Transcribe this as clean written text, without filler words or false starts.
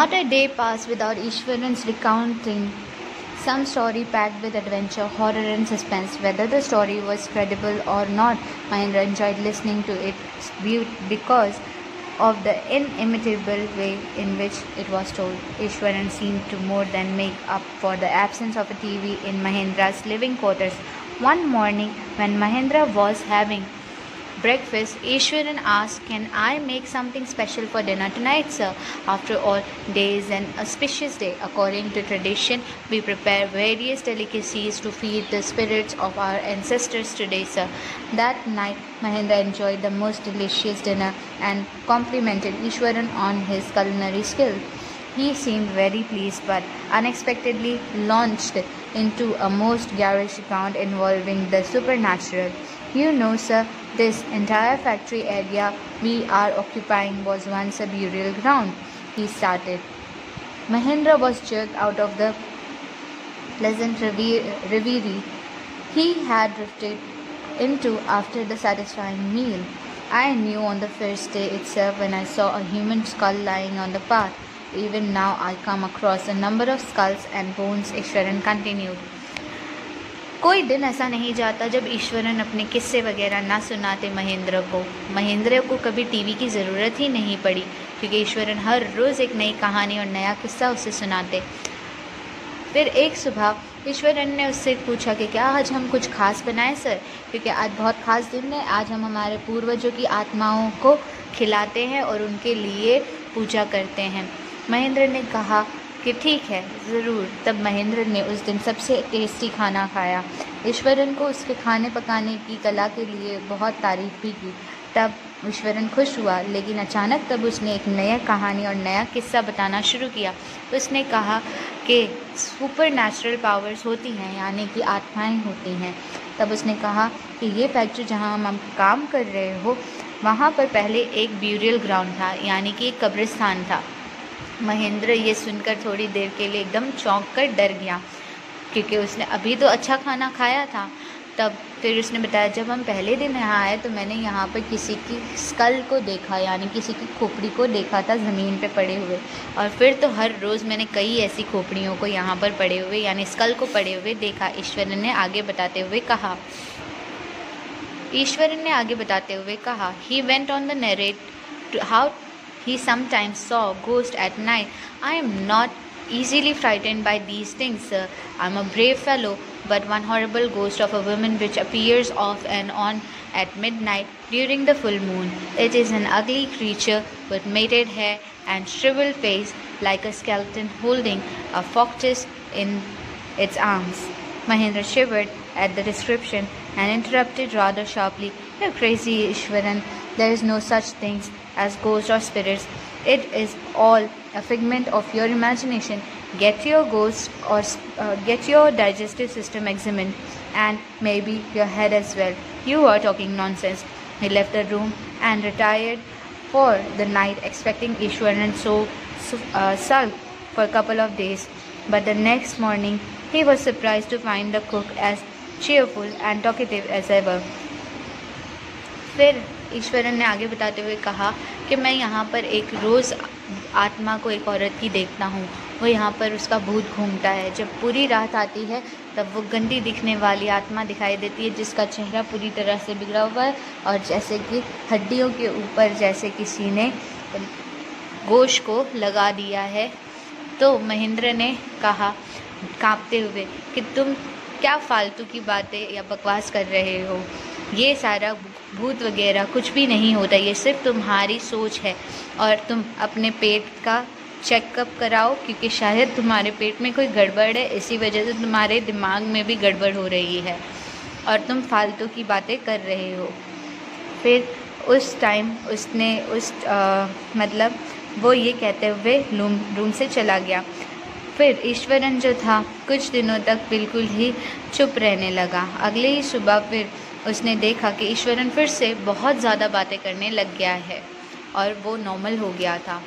Not a day passed without Ishwaran's recounting some story packed with adventure, horror, and suspense. Whether the story was credible or not, Mahendra enjoyed listening to it because of the inimitable way in which it was told. Ishwaran seemed to more than make up for the absence of a TV in Mahendra's living quarters. One morning, when Mahendra was having breakfast, Ishwaran asked, "Can I make something special for dinner tonight, sir? After all, day is an auspicious day. According to tradition, we prepare various delicacies to feed the spirits of our ancestors today, sir." That night, Mahendra enjoyed the most delicious dinner and complimented Ishwaran on his culinary skill. He seemed very pleased, but unexpectedly launched into a most garish account involving the supernatural. "You know, sir, this entire factory area we are occupying was once a burial ground," he started. Mahendra was jerked out of the pleasant reverie he had drifted into after the satisfying meal. "I knew on the first day itself when I saw a human skull lying on the path. Even now I come across a number of skulls and bones," Ishwaran continued. कोई दिन ऐसा नहीं जाता जब ईश्वरन अपने किस्से वगैरह ना सुनाते महेंद्र को कभी टीवी की ज़रूरत ही नहीं पड़ी, क्योंकि ईश्वरन हर रोज़ एक नई कहानी और नया किस्सा उसे सुनाते। फिर एक सुबह ईश्वरन ने उससे पूछा कि क्या आज हम कुछ खास बनाएं सर, क्योंकि आज बहुत खास दिन है। आज हम हमारे पूर्वजों की आत्माओं को खिलाते हैं और उनके लिए पूजा करते हैं। महेंद्र ने कहा कि ठीक है, ज़रूर। तब महेंद्र ने उस दिन सबसे टेस्टी खाना खाया। ईश्वरन को उसके खाने पकाने की कला के लिए बहुत तारीफ भी की। तब ईश्वरन खुश हुआ, लेकिन अचानक तब उसने एक नया कहानी और नया किस्सा बताना शुरू किया। उसने कहा कि सुपर नेचुरल पावर्स होती हैं, यानी कि आत्माएं होती हैं। तब उसने कहा कि ये फैक्ट्री जहाँ हम काम कर रहे हो, वहाँ पर पहले एक ब्यूरियल ग्राउंड था, यानी कि एक कब्रिस्तान था। महेंद्र ये सुनकर थोड़ी देर के लिए एकदम चौंक कर डर गया, क्योंकि उसने अभी तो अच्छा खाना खाया था। तब फिर उसने बताया, जब हम पहले दिन यहाँ आए तो मैंने यहाँ पर किसी की स्कल को देखा, यानी किसी की खोपड़ी को देखा था ज़मीन पे पड़े हुए। और फिर तो हर रोज़ मैंने कई ऐसी खोपड़ियों को यहाँ पर पड़े हुए, यानी स्कल को पड़े हुए देखा। ईश्वरन ने आगे बताते हुए कहा, "He went on the narrate to how he sometimes saw ghosts at night. I am not easily frightened by these things, sir. I am a brave fellow, but one horrible ghost of a woman which appears off and on at midnight during the full moon. It is an ugly creature with matted hair and shriveled face, like a skeleton holding a foxes in its arms." Mahendra shivered at the description and interrupted rather sharply, "You're crazy, Ishwaran. There is no such things as ghosts or spirits. It is all a figment of your imagination. Get your get your digestive system examined, and maybe your head as well. You are talking nonsense." He left the room and retired for the night, expecting Ishwaran sulk for a couple of days. But the next morning, he was surprised to find the cook as cheerful and talkative as ever. फिर ईश्वरन ने आगे बताते हुए कहा कि मैं यहाँ पर एक रोज़ आत्मा को एक औरत की देखता हूँ। वो यहाँ पर उसका भूत घूमता है। जब पूरी रात आती है तब वो गंदी दिखने वाली आत्मा दिखाई देती है, जिसका चेहरा पूरी तरह से बिगड़ा हुआ है और जैसे कि हड्डियों के ऊपर जैसे किसी ने गोश्त को लगा दिया है। तो महेंद्र ने कहा कांपते हुए कि तुम क्या फालतू की बातें या बकवास कर रहे हो। ये सारा भूत वगैरह कुछ भी नहीं होता, ये सिर्फ तुम्हारी सोच है। और तुम अपने पेट का चेकअप कराओ, क्योंकि शायद तुम्हारे पेट में कोई गड़बड़ है, इसी वजह से तुम्हारे दिमाग में भी गड़बड़ हो रही है और तुम फालतू की बातें कर रहे हो। फिर उस टाइम उसने वो ये कहते हुए रूम से चला गया। फिर ईश्वरन जो था कुछ दिनों तक बिल्कुल ही चुप रहने लगा। अगले ही सुबह फिर उसने देखा कि ईश्वरन फिर से बहुत ज़्यादा बातें करने लग गया है और वो नॉर्मल हो गया था।